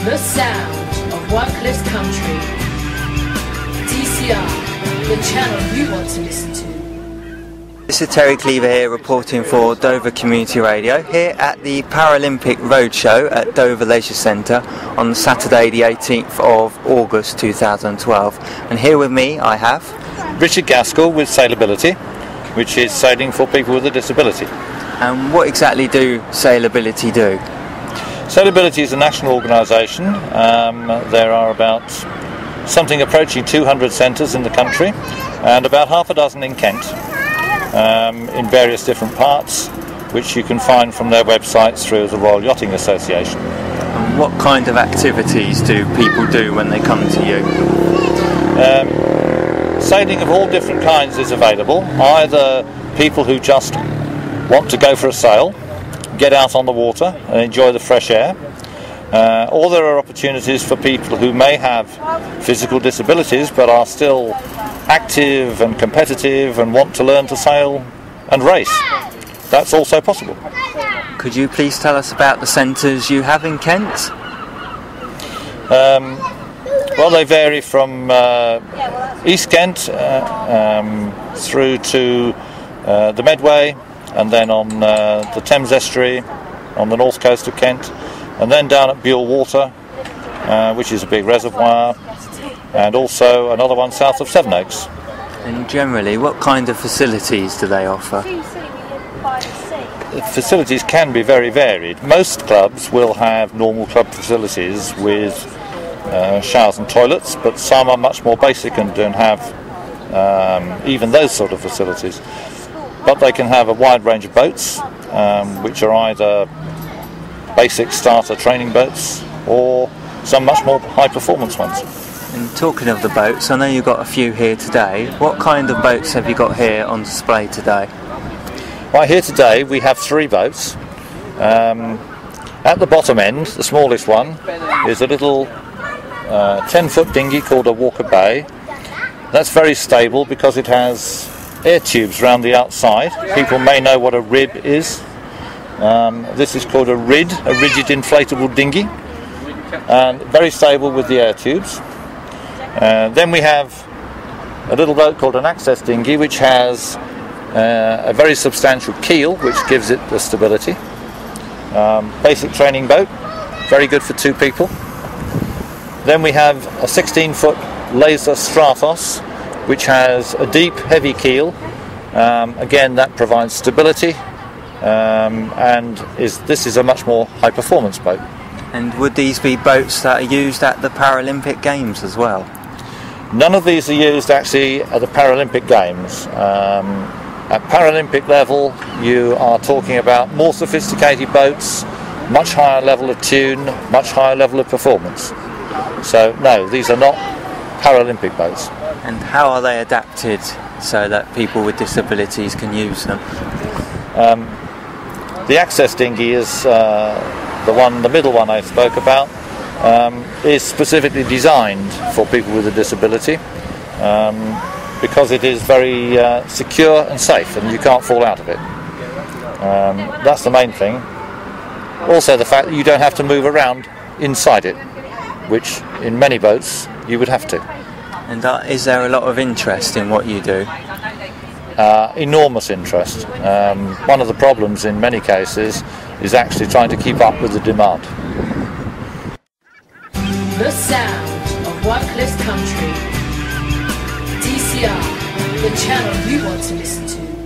The sound of workless country. DCR, the channel you want to listen to. This is Terry Cleaver here reporting for Dover Community Radio here at the Paralympic Roadshow at Dover Leisure Centre on Saturday the 18th of August 2012, and here with me I have Richard Gaskill with SailAbility, which is sailing for people with a disability. And what exactly do SailAbility do? SailAbility is a national organisation. There are about something approaching 200 centres in the country and about half a dozen in Kent, in various different parts, which you can find from their websites through the Royal Yachting Association. And what kind of activities do people do when they come to you? Sailing of all different kinds is available. Either people who just want to go for a sail, get out on the water and enjoy the fresh air, or there are opportunities for people who may have physical disabilities but are still active and competitive and want to learn to sail and race. That's also possible. Could you please tell us about the centres you have in Kent? Well, they vary from East Kent through to the Medway, and then on the Thames Estuary on the north coast of Kent, and then down at Buell Water, which is a big reservoir, and also another one south of Sevenoaks. And generally, what kind of facilities do they offer? The facilities can be very varied. Most clubs will have normal club facilities with showers and toilets, but some are much more basic and don't have even those sort of facilities. But they can have a wide range of boats, which are either basic starter training boats or some much more high performance ones. And talking of the boats, I know you've got a few here today. What kind of boats have you got here on display today? Right, here today we have three boats. At the bottom end, the smallest one, is a little 10-foot dinghy called a Walker Bay. That's very stable because it has air tubes around the outside. People may know what a rib is. This is called a RID, a rigid inflatable dinghy, and very stable with the air tubes. Then we have a little boat called an access dinghy, which has a very substantial keel, which gives it the stability. Basic training boat, very good for two people. Then we have a 16-foot laser Stratos, which has a deep, heavy keel. Again, that provides stability, and this is a much more high-performance boat. And would these be boats that are used at the Paralympic Games as well? None of these are used actually at the Paralympic Games. At Paralympic level, you are talking about more sophisticated boats, much higher level of tune, much higher level of performance. So no, these are not Paralympic boats. And how are they adapted so that people with disabilities can use them? The access dinghy is the middle one I spoke about, is specifically designed for people with a disability because it is very secure and safe, and you can't fall out of it. That's the main thing. Also the fact that you don't have to move around inside it, which in many boats you would have to. And is there a lot of interest in what you do? Enormous interest. One of the problems in many cases is actually trying to keep up with the demand. The sound of workless country. DCR, the channel you want to listen to.